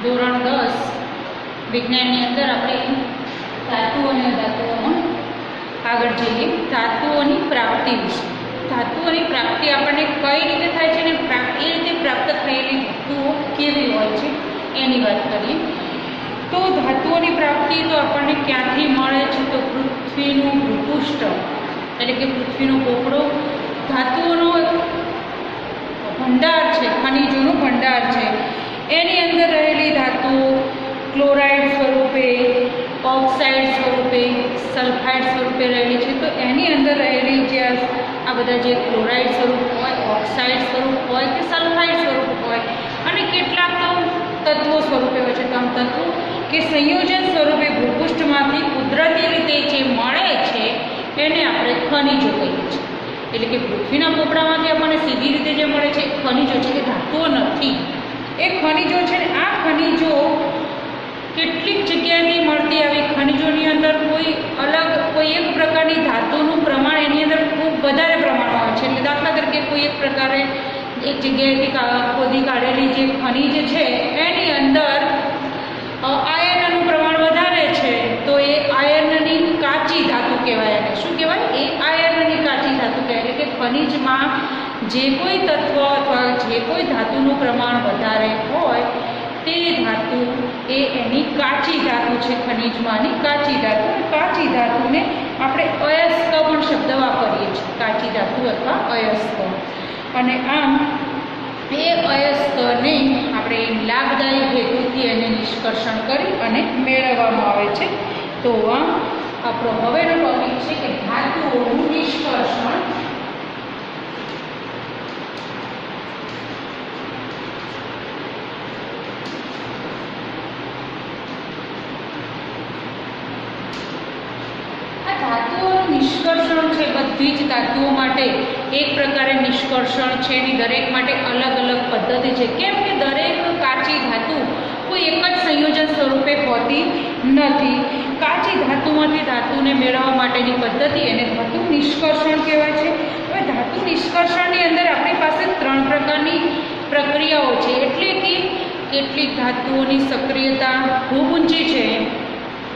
ધોરણ 10 વિજ્ઞાનની અંદર આપણે ધાતુઓ અને અધાતુઓમાં આગળ જઈએ. ધાતુઓની પ્રાપ્તિ વિશે. ધાતુઓની પ્રાપ્તિ આપણને કઈ રીતે થાય છે અને એ રીતે પ્રાપ્ત થયેલી ધાતુઓ કેવી હોય છે એની વાત કરીએ. તો ધાતુઓની પ્રાપ્તિ તો આપણને ક્યાંથી મળે છે? તો પૃથ્વીનું ભૂપૃષ્ઠ એટલે કે પૃથ્વીનો પોપડો ધાતુઓનો ભંડાર છે, ખનિજોનો ભંડાર છે. એની અંદર રહેલી ધાતુઓ ક્લોરાઇડ સ્વરૂપે, ઓક્સાઇડ સ્વરૂપે, સલ્ફાઇડ સ્વરૂપે રહેલી છે. તો એની અંદર રહેલી જે આ બધા જે ક્લોરાઇડ સ્વરૂપ હોય, ઓક્સાઇડ સ્વરૂપ હોય કે સલ્ફાઇડ સ્વરૂપ હોય અને કેટલાક તો તત્વો સ્વરૂપે હોય છે. તો આમ તત્વો કે સંયોજન સ્વરૂપે ભૂપૃષ્ઠમાંથી કુદરતી રીતે જે મળે છે એને આપણે ખનિજો કહીએ છીએ. એટલે કે પૃથ્વીના પોપડામાંથી આપણને સીધી રીતે જે મળે છે એ ખનિજો છે, એ ધાતુઓ નથી. એ ખનિજો છે ને આ ખનિજો કેટલીક જગ્યાએથી મળતી આવી ખનિજોની અંદર કોઈ એક પ્રકારની ધાતુનું પ્રમાણ એની અંદર ખૂબ વધારે પ્રમાણમાં હોય છે. એટલે દાખલા તરીકે કોઈ એક પ્રકારે એક જગ્યાએથી ખોદી કાઢેલી જે ખનિજ છે એની અંદર આયર્નનું પ્રમાણ વધારે છે તો એ આયર્નની કાચી ધાતુ કહેવાય. એને શું કહેવાય? એ આયર્નની કાચી ધાતુ કહેવાય. એટલે કે ખનિજમાં જે કોઈ તત્વ અથવા જે કોઈ ધાતુનું પ્રમાણ વધારે હોય તે ધાતુ એ એની કાચી ધાતુ છે. ખનિજમાંની કાચી ધાતુ. કાચી ધાતુને આપણે અયસ્ક પણ શબ્દ વાપરીએ છીએ, કાચી ધાતુ અથવા અયસ્ક. અને આમ એ અયસ્કને આપણે લાભદાયી હેતુથી એને નિષ્કર્ષણ કરી અને મેળવવામાં આવે છે. તો આ આપણો હવેનો ટોપિક છે કે ધાતુઓનું નિષ્કર્ષણ. નિષ્કર્ષણ છે બધી જ ધાતુઓ માટે એક પ્રકારે નિષ્કર્ષણ છે. એની દરેક માટે અલગ અલગ પદ્ધતિ છે. કેમ કે દરેક કાચી ધાતુ કોઈ એક જ સંયોજન સ્વરૂપે હોતી નથી. કાચી ધાતુમાંથી ધાતુને મેળવવા માટેની પદ્ધતિ એને ધાતુ નિષ્કર્ષણ કહેવાય છે. હવે ધાતુ નિષ્કર્ષણની અંદર આપણી પાસે 3 પ્રકારની પ્રક્રિયાઓ છે. એટલે કે કેટલીક ધાતુઓની સક્રિયતા ખૂબ ઊંચી છે.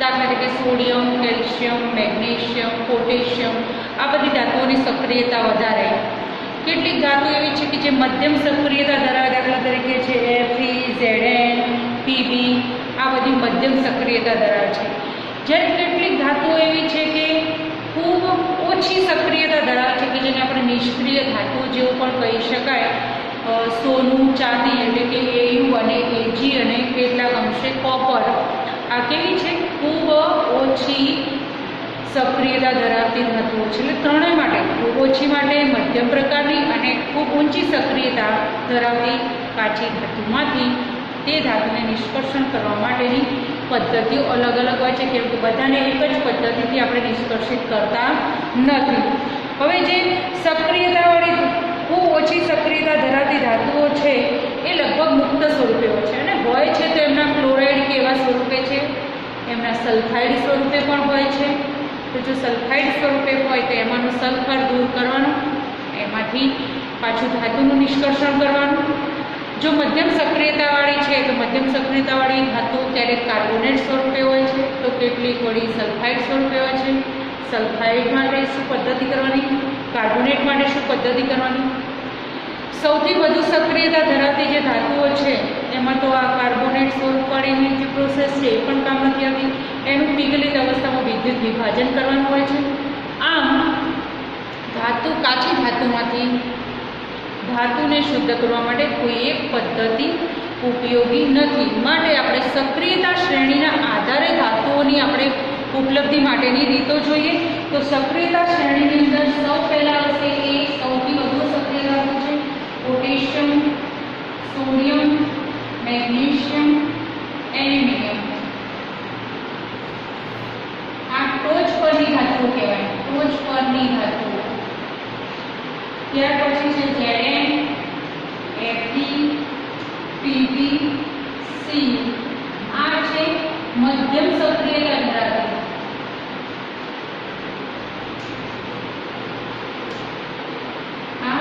દાખલા તરીકે સોડિયમ, કેલ્શિયમ, મેગ્નેશિયમ, પોટેશિયમ આ બધી ધાતુઓની સક્રિયતા વધારે. કેટલીક ધાતુ એવી છે કે જે મધ્યમ સક્રિયતા ધરાવે. દાખલા તરીકે છે Fe, Zn, Pb આ બધી મધ્યમ સક્રિયતા ધરાવે છે. જ્યારે કેટલીક ધાતુઓ એવી છે કે ખૂબ ઓછી સક્રિયતા ધરાવે છે કે જેને આપણે નિષ્ક્રિય ધાતુઓ જેવું પણ કહી શકાય. સોનું, ચાંદી એટલે કે Au અને Ag અને કેટલાક અંશે કોપર આ કેવી છે? ખૂબ ઓછી સક્રિયતા ધરાવતી ધાતુઓ છે. એટલે ત્રણેય માટે ખૂબ ઓછી માટે, મધ્યમ પ્રકારની અને ખૂબ ઊંચી સક્રિયતા ધરાવતી કાચી ધાતુમાંથી તે ધાતુને નિષ્કર્ષણ કરવા માટેની પદ્ધતિઓ અલગ અલગ હોય છે. કેમ કે બધાને એક જ પદ્ધતિથી આપણે નિષ્કર્ષિત કરતા નથી. હવે જે સક્રિયતાવાળી ખૂબ ઓછી સક્રિયતા ધરાવતી ધાતુઓ છે એ લગભગ મુક્ત સ્વરૂપે હોય છે અને હોય છે તો એમના ક્લોરાઇડ કેવા સ્વરૂપે છે? એમના સલ્ફાઇડ સ્વરૂપે પણ હોય છે. તો જો સલ્ફાઇડ સ્વરૂપે હોય તો એમાંનું સલ્ફર દૂર કરવાનું, એમાંથી પાછું ધાતુનું નિષ્કર્ષણ કરવાનું. જો મધ્યમ સક્રિયતાવાળી છે તો મધ્યમ સક્રિયતાવાળી ધાતુ ક્યારેક કાર્બોનેટ સ્વરૂપે હોય છે તો કેટલીક વળી સલ્ફાઇડ સ્વરૂપે હોય છે. સલ્ફાઇડ માટે શું પદ્ધતિ કરવાની? કાર્બોનેટ માટે શું પદ્ધતિ કરવાની? સૌથી વધુ સક્રિયતા ધરાવતી જે ધાતુઓ છે એમાં તો આ કાર્બોનેટ સ્વરૂપવાળીની જે પ્રોસેસ છે એ પણ કામ નથી આવતી. એનું પીગલિત અવસ્થામાં વિદ્યુત વિભાજન કરવાનું હોય છે. આમ કાચી ધાતુમાંથી ધાતુને શુદ્ધ કરવા માટે કોઈ એક પદ્ધતિ ઉપયોગી નથી. માટે આપણે સક્રિયતા શ્રેણીના આધારે ધાતુઓની આપણે ઉપલબ્ધિ માટેની રીતો જોઈએ. તો સક્રિયતા શ્રેણીની અંદર સૌ પહેલાં આવશે એ સૌથી વધુ સક્રિય ધાતુ છે પોટેશિયમ, સોડિયમ, મેગ્નેશિયમ, એલ્યુમિનિયમ. આ ટોચ પરની ધાતુઓ કહેવાય, ટોચ પરની ધાતુઓ. ત્યાર પછી છે Zn, Fe, Pb, C. આ છે મધ્યમ સક્રિયતા ધરાવતી. આ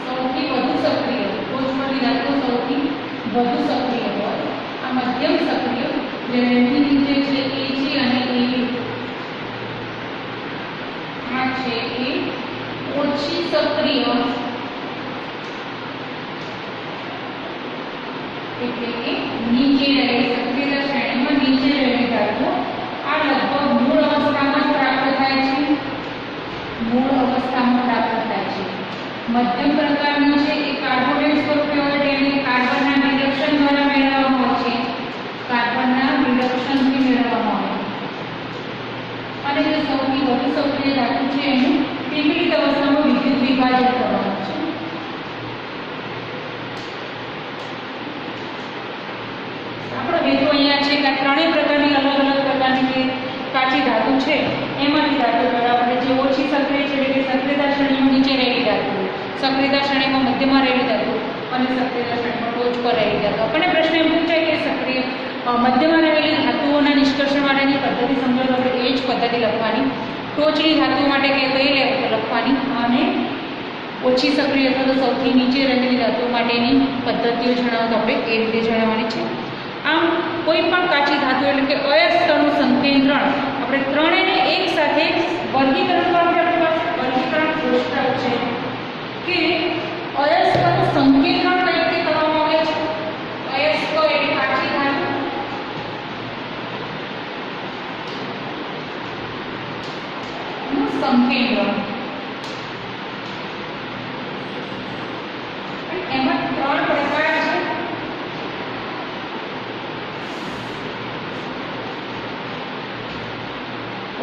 સૌથી વધુ સક્રિય, ટોચ પરની ધાતુઓ સૌથી વધુ સક્રિય હોય. આ મધ્યમ જ્યારે એની નીચે છે AG અને AU આ છે એ ઓછી સક્રિય એટલે કે નીચે રહેલી સક્રિયતા શ્રેણીમાં નીચે રહેલી ધાતુઓ આ લગભગ મૂળ અવસ્થામાં પ્રાપ્ત થાય છે મધ્યમ પ્રકારની છે એ કાર્બોનેટ સ્વરૂપે હોય છે અને કાર્બનના રિડક્શન દ્વારા મેળવવામાં આવે છે કાર્બનના રિડક્શનથી મેળવવામાં આવે અને જે સૌથી વધુ સક્રિય ધાતુ છે એનું પીગળિત અવસ્થામાં વિદ્યુત વિભાજન કરવાનું છે. આપણો હેતુ અહીંયા છે કે આ ત્રણેય પ્રકારની અલગ અલગ પ્રકારની જે કાચી ધાતુ છે એમાંથી ધાતુ આપણે જે ઓછી સક્રિય છે એટલે કે સક્રિયતા શ્રેણીમાં નીચે રહેલી ધાતુ, સક્રિયતા શ્રેણીમાં મધ્યમાં રહેલી ધાતુ અને સક્રિયતા શ્રેણીમાં ટોચ પર રહેલી ધાતુ. આપણને પ્રશ્ન એમ પૂછાય કે સક્રિય મધ્યમાં રહેલી ધાતુઓના નિષ્કર્ષણ માટેની પદ્ધતિ સમજો તો આપણે એ જ પદ્ધતિ લખવાની. ટોચની ધાતુઓ માટે કઈ લખવાની અને ઓછી સક્રિય અથવા તો સૌથી નીચે રહેલી ધાતુઓ માટેની પદ્ધતિઓ જણાવો તો આપણે એ રીતે જણાવવાની છે. આમ કોઈ પણ કાચી ધાતુ એટલે કે અયસ્કનું સંકેન્દ્રણ આપણે ત્રણેયને એક સાથે વર્ગીકરણ કરવા માટે આપણી પાસે વર્ગીકરણ કોષ્ટક છે કે અયસ્કનું સંકેન્દ્રણ કઈ રીતે કરવામાં આવે છે. અયસ્ક એટલે કાચી ધાતુ નું સંકેન્દ્રણ એમાં ત્રણ પ્રકાર છે.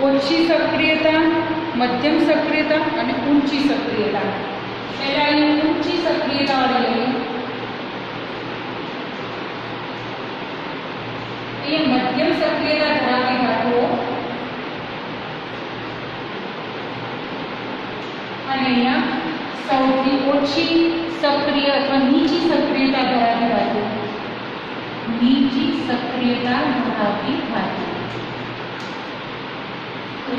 ઓછી સક્રિયતા, મધ્યમ સક્રિયતા અને ઊંચી સક્રિયતા. પહેલા અહીં ઊંચી સક્રિયતા વાળી લઈએ. અહીંયા મધ્યમ સક્રિયતા ધરાવતી ધાતુઓ અને અહીંયા સૌથી ઓછી સક્રિય અથવા નીચી સક્રિયતા ધરાવતી ધાતુઓ. નીચી સક્રિયતા ધરાવતી ધાતુ.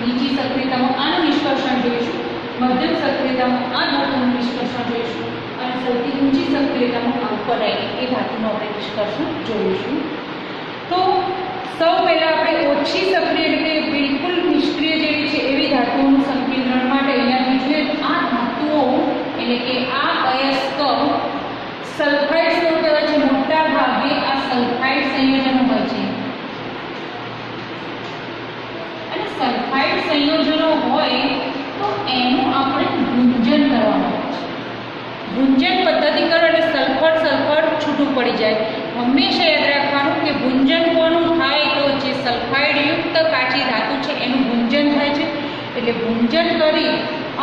નીચી સક્રિયતામાં આનું નિષ્કર્ષણ જોઈશું, મધ્યમ સક્રિયતામાં આ ધાતુનું નિષ્કર્ષણ જોઈશું અને સૌથી ઊંચી સક્રિયતામાં આ ઉપર એ ધાતુનું આપણે નિષ્કર્ષણ જોઈશું. તો સૌ પહેલાં આપણે ઓછી સક્રિય એટલે કે બિલકુલ નિષ્ક્રિય જેવી છે એવી ધાતુઓનું સંકેન્દ્રણ માટે અહીંયાથી જોઈએ તો આ ધાતુઓ એટલે કે આ અયસ્ક સલ્ફાઇડ સ્વરૂપે હોય છે. મોટા ભાગે આ સલ્ફાઇડ સંયોજનો હોય છે. સલ્ફાઇડ સંયોજનો હોય તો એનું આપણે ભુંજન કરવાનું છે. ભુંજન પદ્ધતિ કરો એટલે સલ્ફર સલ્ફર છૂટું પડી જાય. હંમેશા યાદ રાખવાનું કે ભુંજન કોનું થાય તો જે સલ્ફાઇડ યુક્ત કાચી ધાતુ છે એનું ભુંજન થાય છે. એટલે ભુંજન કરી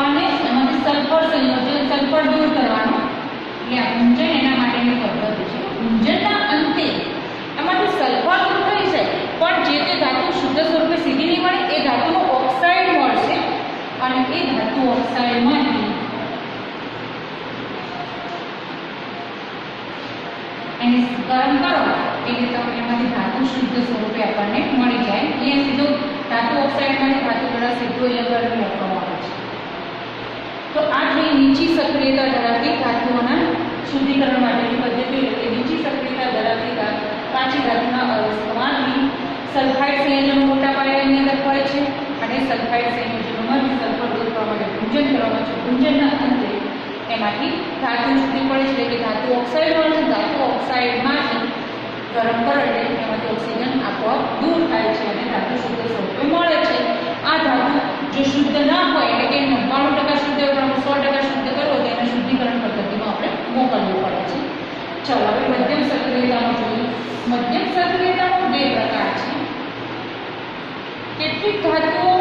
અને એમાંથી સલ્ફર સંયોજન સલ્ફર દૂર કરવાનું એટલે આ ભુંજન એના માટેની પદ્ધતિ છે. ભુંજનના અંતે એમાંથી સલ્ફર દૂર થઈ જાય પણ જે તે ધાતુ શુદ્ધ સ્વરૂપે સીધી નહીં મળે એ ધાતુનો ઓક્સાઇડ મળશે અને એ ધાતુ ઓક્સાઇડમાંથી એને ગરમ કરો એટલે તમે એમાંથી ધાતુ શુદ્ધ સ્વરૂપે આપણને મળી જાય. અહીંયા સીધો ધાતુ ઓક્સાઇડમાંથી ધાતુ દ્વારા સીધો અહીંયા ગરમ લખવામાં આવે છે. તો આ થઈ નીચી સક્રિયતા ધરાવતી ધાતુઓના શુદ્ધિકરણ માટેની પદ્ધતિ એટલે નીચી સક્રિયતા ધરાવતી કાચી ધાતુના અવસ્થામાંથી સલ્ફાઇડ સંયોજનો મોટા પાયાની અંદર હોય છે અને સલ્ફાઇડ સંયોજનોમાંથી સલ્ફર દૂર કરવા માટે ભુંજન કરવામાં છે. ભુંજનના અંતે એમાંથી ધાતુ છૂટી પડે છે એટલે કે ધાતુ ઓક્સાઇડ મળે છે. ધાતુ ઓક્સાઇડમાંથી ગરમ કરો એટલે એમાંથી ઓક્સિજન આપોઆપ દૂર થાય છે અને ધાતુ શુદ્ધ સ્વરૂપે મળે છે. આ ધાતુ જો શુદ્ધ ના હોય એટલે કે 99% શુદ્ધ હોય પણ 100% શુદ્ધ કરવો તો એને શુદ્ધિકરણ પદ્ધતિમાં આપણે મોકલવું પડે છે. ચાલો હવે મધ્યમ સક્રિયતામાં જોઈએ. મધ્યમ સક્રિયતામાં બે પ્રકાર છે. કેટલીક ધાતુઓ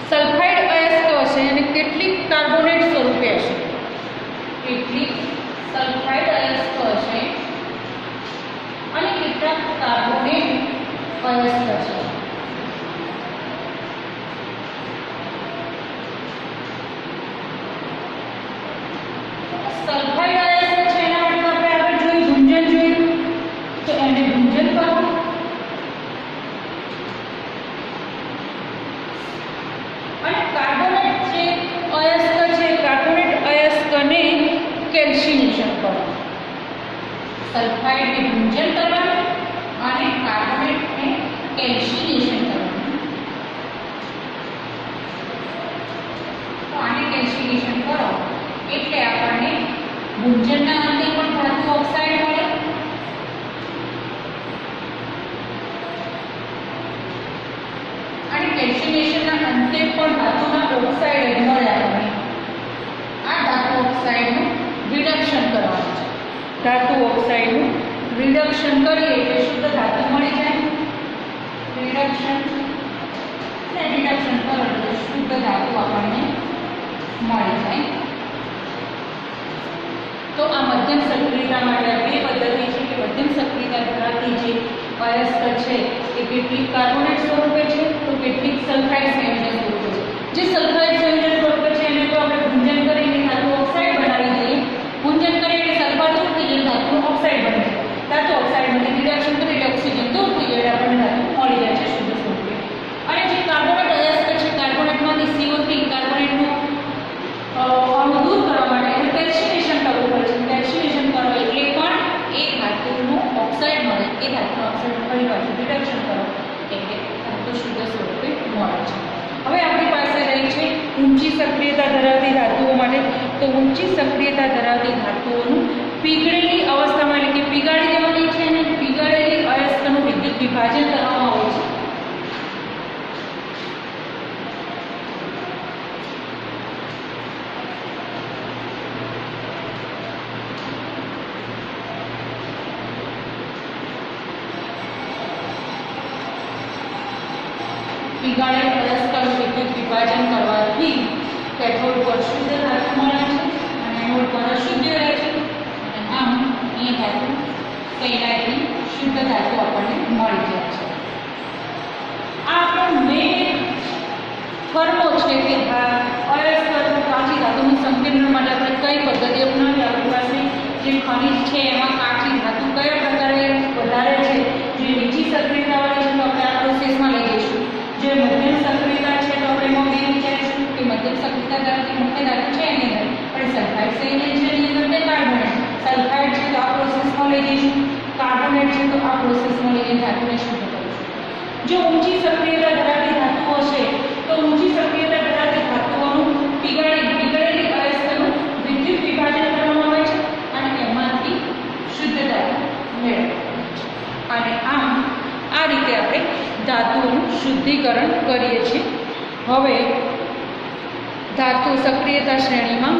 સલ્ફાઇડ અયસ્ક હશે અને કેટલીક કાર્બોનેટ સ્વરૂપે હશે. કેટલીક સલ્ફાઇડ અયસ્ક હશે અને કેટલાક કાર્બોનેટ અયસ્ક હશે. સલ્ફાઇડ અયસ્ક છે એના માટે આપણે આગળ જોયું ભુંજન જોયું તો એને ભુંજન કરો અને કાર્બોનેટ જે અયસ્ક છે કાર્બોનેટ અયસ્કને કેલ્શિનેશન કરો. સલ્ફાઇડને ભુંજન કરવાનું અને કાર્બોનેટ તે પણ ધાતુના ઓક્સાઇડ મળે આપણને. આ ધાતુ ઓક્સાઇડનું રિડક્શન કરવાનું છે. ધાતુ ઓક્સાઇડનું રિડક્શન કરીએ એટલે શુદ્ધ ધાતુ મળી જાય. રિડક્શન કરો એટલે શુદ્ધ ધાતુ આપણને મળી જાય. તો આ મધ્યમ સક્રિયતા માટે આ બે પદ્ધતિ છે કે મધ્યમ સક્રિયતા ધરાવતી જે અયસ્ક છે એ કેટલીક કાર્બોનેટ સ્વરૂપે છે તો કેટલીક સલ્ફાઇડ સંયોજન સ્વરૂપે છે. જે સલ્ફાઇડ સંયોજન સ્વરૂપે છે એને તો આપણે ભૂંજન કરીને ધાતુ ઓક્સાઇડ બનાવી દઈએ. ભૂંજન કરીને સલ્ફર દૂર થઈ જાય ધાતુ ઓક્સાઇડ બને છે. ધાતુ ઓક્સાઇડમાંથી રિડક્શન કરી ઓક્સિજન દૂર થઈ જાય આપણને ધાતુ મળી જાય છે શુદ્ધ સ્વરૂપે. અને જે કાર્બોનેટ અયસ્ક છે કાર્બોનેટમાંથી CO3 કાર્બોનેટનું અણુ દૂર કરવા માટે એને કેલ્શિનેશન કરવું પડે છે. કેલ્શિનેશન કરો એટલે પણ એ ધાતુનું ઓક્સાઇડ મળે. એ ધાતુનું ઓક્સાઇડ ફરી પાછું રિડક્શન કરો એટલે ધાતુ શુદ્ધ સ્વરૂપે મળે છે. હવે આપણી પાસે રહી છે ઊંચી સક્રિયતા ધરાવતી ધાતુઓ માટે. તો ઊંચી સક્રિયતા ધરાવતી ધાતુઓનું પીગળેલી અવસ્થામાં એટલે કે પીગાળી દેવાની છે અને પીગાળેલી અયસ્કનું વિદ્યુત વિભાજન કરવામાં આવે છે. પીગાળેલ અયસ્કનું વિદ્યુત વિભાજન કરવાથી કેથોડ પર શુદ્ધ ધાતુ મળે છે અને એનોડ પર અશુદ્ધ રહે છે. અને આમ અહીંયા ધાતુ સહેલાઈથી શુદ્ધ ધાતુ આપણને મળી જાય છે. આ આપણો મેઇન ફરમો છે કે અયસ્ક અથવા કાચી ધાતુનું સંકેન્દ્રણ માટે આપણે કઈ પદ્ધતિ અપનાવી. આપણી પાસે જે ખનિજ છે એમાં કાચી ધાતુ કયા પ્રકારે વધારે છે. જે નીચી સક્રિયતાવાળી છે તો આપણે આ પ્રોસેસમાં લઈ જઈશું. જે મધ્યમ સક્રિયતા છે તો આપણે એમાં બે વિચારીશું કે મધ્યમ સક્રિયતા ધરાવતી મુખ્ય ધાતુ છે એની અંદર પણ સલ્ફાઇડ સંયોજન છે એની અંદર તે કાર્બોનેટ. સલ્ફાઇડ છે તો આ પ્રોસેસમાં લઈ જઈશું. કાર્બોનેટ છે તો આ પ્રોસેસમાં લઈને ધાતુને શુદ્ધ કરીશું. જો ઊંચી સક્રિયતા ધરાવતી ધાતુઓ છે તો ઊંચી સક્રિયતા ધરાવતી ધાતુઓનું પીગળેલી અયસ્કનું વિદ્યુત વિભાજન કરવામાં આવે છે અને એમાંથી શુદ્ધ ધાતુ મેળવવામાં આવે છે. અને આમ આ રીતે આપણે ધાતુઓનું શુદ્ધિકરણ કરીએ છીએ. હવે ધાતુ સક્રિયતા શ્રેણીમાં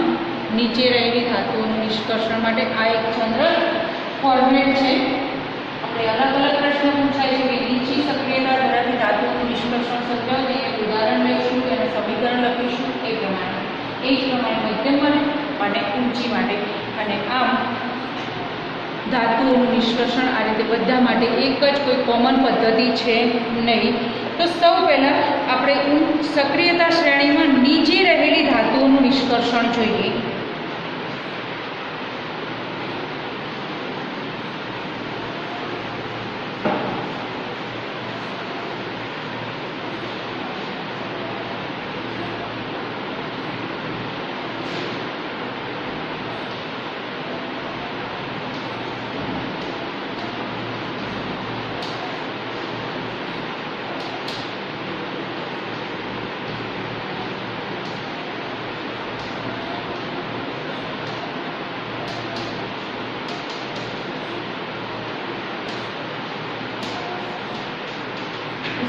નીચે રહેલી ધાતુઓનું નિષ્કર્ષણ માટે આ એક જનરલ ફોર્મેટ છે. આપણે અલગ અલગ પ્રશ્નો પૂછાય છે કે નીચી સક્રિયતા ધરાવતી ધાતુઓનું નિષ્કર્ષણ સમજાવવું એક ઉદાહરણ લઈશું અને સમીકરણ લખીશું એ પ્રમાણે. એ જ પ્રમાણે મધ્યમ માટે અને ઊંચી માટે. અને આમ ધાતુઓનું નિષ્કર્ષણ આ રીતે બધા માટે એક જ કોઈ કોમન પદ્ધતિ છે નહીં. તો સૌ પહેલાં આપણે સક્રિયતા શ્રેણીમાં નીચે રહેલી ધાતુઓનું નિષ્કર્ષણ જોઈએ.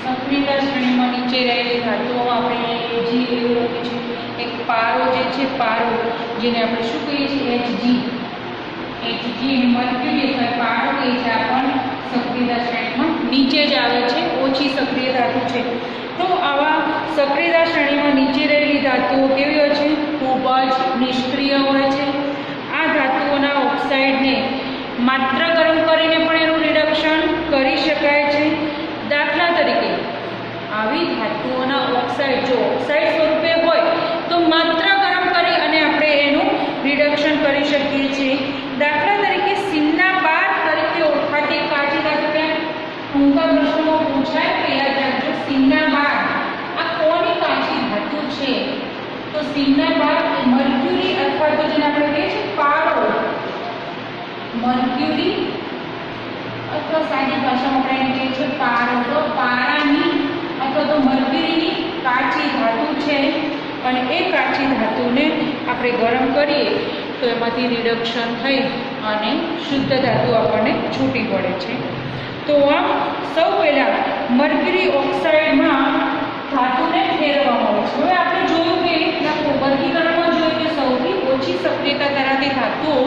સક્રિયતા શ્રેણીમાં નીચે રહેલી ધાતુઓમાં આપણે Ag એવું લખ્યું છે. એક પારો જે છે પારો જેને આપણે શું કહીએ છીએ Hg મર્ક્યુરી અથવા પારો કહીએ છીએ આ પણ સક્રિયતા શ્રેણીમાં નીચે જ આવે છે. ઓછી સક્રિય ધાતુ છે. તો આવા સક્રિયતા શ્રેણીમાં નીચે રહેલી ધાતુઓ કેવી હોય છે? ખૂબ જ નિષ્ક્રિય હોય છે. આ ધાતુઓના ઓક્સાઇડને માત્ર ગરમ કરીને પણ એનું રિડક્શન કરી શકાય છે. દાખલા તરીકે આવી ધાતુઓના ઓક્સાઇડ જો ઓક્સાઇડ સ્વરૂપે હોય તો માત્ર ગરમ કરી અને આપણે એનું રિડક્શન કરી શકીએ છીએ. દાખલા તરીકે સિન્નાબાર તરીકે ઓળખાતી કાચી ધાતુ કે ટૂંકા પ્રશ્નોમાં પૂછાય કે યાદ રાખજો. સિન્નાબાર આ કોની કાચી ધાતુ છે? તો સિન્નાબાર મર્ક્યુરી અથવા તો જેને આપણે કહીએ છીએ પારો મર્ક્યુરી અથવા સાદી ભાષામાં આપણે કહીએ છીએ પારો. તો પારાની અથવા તો મર્ક્યુરીની કાચી ધાતુ છે અને એ કાચી ધાતુને આપણે ગરમ કરીએ તો એમાંથી રિડક્શન થઈ અને શુદ્ધ ધાતુ આપણને છૂટી પડે છે. તો આ સૌ પહેલાં મર્ક્યુરી ઓક્સાઇડમાં ધાતુને ફેરવવામાં છે. હવે આપણે જોયું કે વર્ગીકરણમાં જોયું કે સૌથી ઓછી સક્રિયતા ધરાવતી ધાતુઓ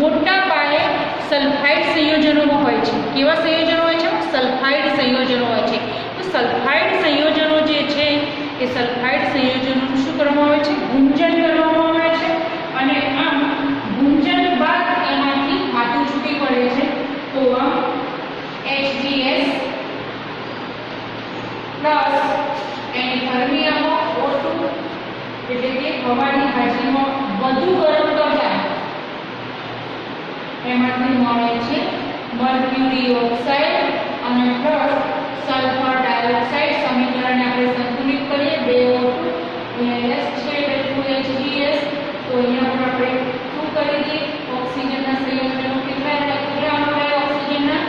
મોટા પાયે સલ્ફાઇડ સંયોજનોમાં હોય છે. કેવા સંયોજનો હોય છે? સલ્ફાઇડ સંયોજનો હોય છે. તો સલ્ફાઇડ સંયોજનો જે છે એ સલ્ફાઇડ સંયોજનોનું શું કરવામાં આવે છે? ગુંજન કરવામાં આવે છે. અને આમ ગુંજન બાદ એમાંથી ધાતુ છૂટી પડે છે. તો આ HGS પ્લસ એની થર્મિયામાં O2 એટલે કે હવાની હાજરીમાં વધુ ગરમ કરતા એમાંથી મળે છે મર્ક્યુરી ઓક્સાઇડ અને પ્લસ સલ્ફર ડાયોક્સાઇડ. સમીકરણને આપણે સંતુલિત કરીએ 2O2 અહીંયા S છે એટલે 2HGS. તો અહીંયા પણ આપણે શું કરી દઈએ? ઓક્સિજનના સંયોજનો કેટલા મળે? ઓક્સિજનના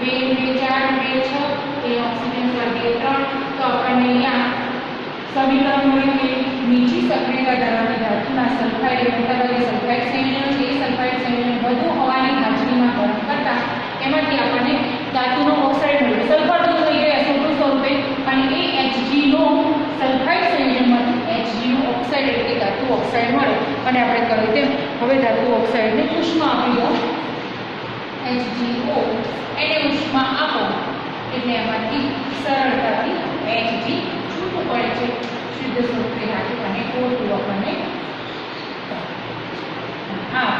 2 2 4 2 6 એ ઓક્સિજન પર 2 3. તો આપણને અહીંયા સમીકરણ મળ્યું કે નીચી સક્રિયતા ધરાવતી ધાતુના સલ્ફાઇડ મોટાભાગે સલ્ફાઇડ સંયોજનો છે. એ સલ્ફાઇડ સંયોજન વધુ હવાની હાજરીમાં ગરમ કરતા એમાંથી આપણને ધાતુનો ઓક્સાઇડ મળ્યો. સલ્ફર તો થઈ ગયા સોટું સ્વરૂપે અને એ Hg નો સલ્ફાઇડ સંયોજનમાંથી Hg નો ઓક્સાઇડ એટલે કે ધાતુ ઓક્સાઇડ મળે. અને આપણે કહ્યું તેમ હવે ધાતુ ઓક્સાઇડને ઉષ્મા આપી દો HgO એને ઉષ્મા આપો એટલે એમાંથી સરળતાથી Hg છૂટું પડે છે. શુદ્ધ સ્વરૂપે ધાતુ અને O2 આપણને આ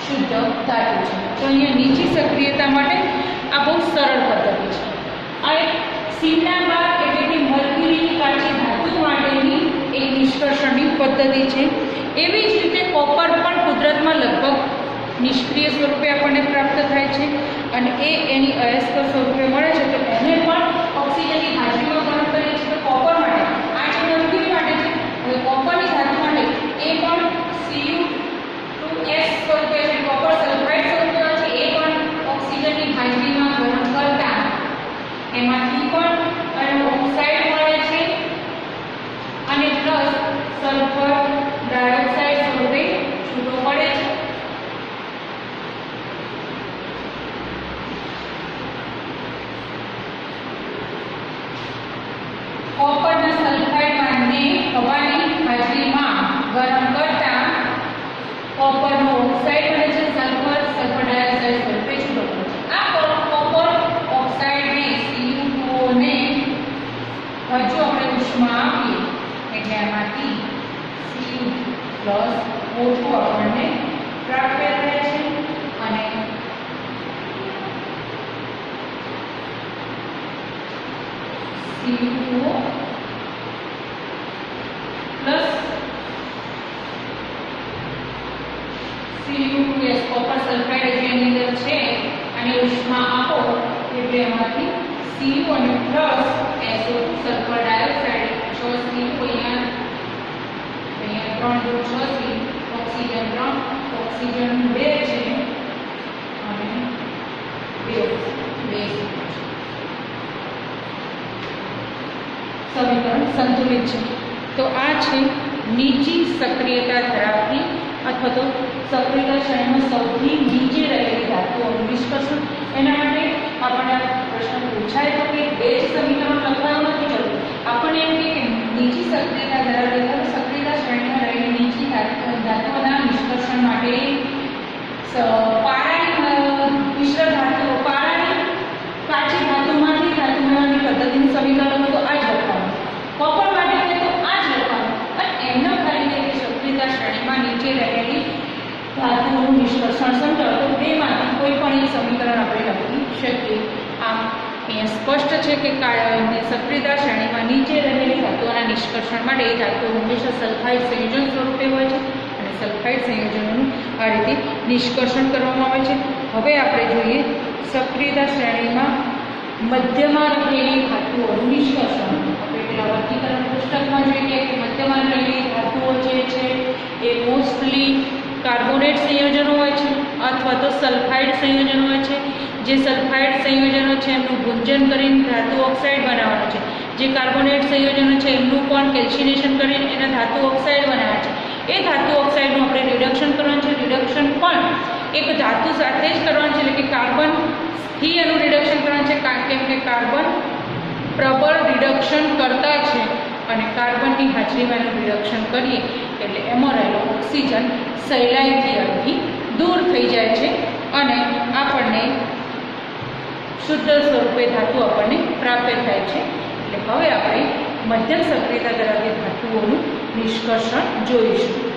શુદ્ધ ધાતુ છે. તો અહીંયા નીચી સક્રિયતા માટે આ બહુ સરળ પદ્ધતિ છે. અને સીના બાર એટલે કે મર્ક્યુરીની કાચી ધાતુ માટેની એક નિષ્કર્ષણની પદ્ધતિ છે. એવી જ રીતે કોપર પણ કુદરતમાં લગભગ નિષ્ક્રિય સ્વરૂપે આપણને પ્રાપ્ત થાય છે અને એ એની અયસ્ક સ્વરૂપે મળે છે. તો એને પણ ઓક્સિજનની હાજરીમાં ગરમ કરીએ છીએ. તો કોપર માટે આ જે મર્ક્યુરી માટે છે. હવે કોપરની ધાતુ માટે એ પણ Cu2S સ્વરૂપે છે. કોપર સલ્ફાઇડ સ્વરૂપે છે. એ પણ ઓક્સિજનની હાજરીમાં ગરમ કરતા એમાંથી પણ ઓક્સાઇડ મળે છે અને પ્લસ સલ્ફર ડાયોક્સાઇડ સ્વરૂપે છૂટો પડે છે. કોપરના સલ્ફાઇડને હવાની હાજરીમાં ગરમ કરતા કોપરનો ઓક્સાઇડ બને છે. સલ્ફર ડાયોક્સાઇડ સ્વરૂપે છૂટો પડે છે. આ કોપર ઓક્સાઇડને Cu2O ને હજુ આપણે ઉષ્મા આપીએ એટલે એમાંથી Cu પ્લસ O2 આપણને પ્રાપ્ત થાય છે અને Cu2O plus Cu2S copper sulphide એની અંદર છે અને ઉષ્મા આપો એટલે એમાંથી Cu અને plus SO2 sulphur dioxide 6 Cu અહીંયા 3 2 6 C ઓક્સિજન 3 ઓક્સિજન 2 છે અને 2 સમીકરણ સંતુલિત છે. તો આ છે નીચી સક્રિયતા ધરાવતી અથવા તો સક્રિયતા શ્રેણીમાં સૌથી નીચે રહેલી ધાતુઓનું નિષ્કર્ષણ. એના માટે આપણને પ્રશ્ન પૂછાય તો કે બે જ સમીકરણ લખવાનું નથી જરૂર. આપણને એમ કે નીચી સક્રિયતા ધરાવતી અથવા સક્રિયતા શ્રેણીમાં રહેલી નીચી ધાતુઓના નિષ્કર્ષણ માટે પારાની મિશ્ર ધાતુઓ પારાની કાચી ધાતુમાંથી ધાતુ મેળવવાની પદ્ધતિનું સમીકરણ તો આ જ લખવાનું. કોપર માટે તો આ જ લખવાનું. અને એમનો કરીને સક્રિયતા શ્રેણીમાં નીચે રહેલી ધાતુઓનું નિષ્કર્ષણ સમજાવો તો બેમાંથી કોઈ પણ એક સમીકરણ આપણે લખી શકીએ. આમ અહીંયા સ્પષ્ટ છે કે સક્રિયતા શ્રેણીમાં નીચે રહેલી ધાતુઓના નિષ્કર્ષણ માટે એ ધાતુઓ હંમેશા સલ્ફાઇડ સંયોજન સ્વરૂપે હોય છે અને સલ્ફાઇડ સંયોજનોનું આ રીતે નિષ્કર્ષણ કરવામાં આવે છે. હવે આપણે જોઈએ સક્રિયતા શ્રેણીમાં મધ્યમાં રહેલી ધાતુઓનું નિષ્કર્ષણ. આપણે પેલા વર્ગીકરણ પુસ્તકમાં જોઈએ કે મધ્યમાં રહેલી ધાતુઓ જે છે એ મોસ્ટલી કાર્બોનેટ સંયોજનો હોય છે અથવા તો સલ્ફાઇડ સંયોજનો હોય છે. જે સલ્ફાઇડ સંયોજનો છે એમનું ગુંજન કરીને ધાતુ ઓક્સાઇડ બનાવવાનો છે. જે કાર્બોનેટ સંયોજનો છે એમનું પણ કેલ્સિનેશન કરીને એના ધાતુ ઓક્સાઇડ બનાવે છે. એ ધાતુ ઓક્સાઇડનું આપણે રિડક્શન કરવાનું છે. રિડક્શન પણ એક ધાતુ સાથે જ કરવાનું છે એટલે કે કાર્બનથી એનું રિડક્શન કરવાનું છે કેમ કે કાર્બન પ્રબળ રિડક્શન કરતા છે અને કાર્બનની હાજરીમાં એનું રિડક્શન કરીએ એટલે એમાં રહેલો ઓક્સિજન સહેલાઈથી અહીંથી દૂર થઈ જાય છે અને આપણને શુદ્ધ સ્વરૂપે ધાતુ આપણને પ્રાપ્ત થાય છે. એટલે હવે આપણે મધ્યમ સક્રિયતા ધરાવતી ધાતુઓનું નિષ્કર્ષણ જોઈશું.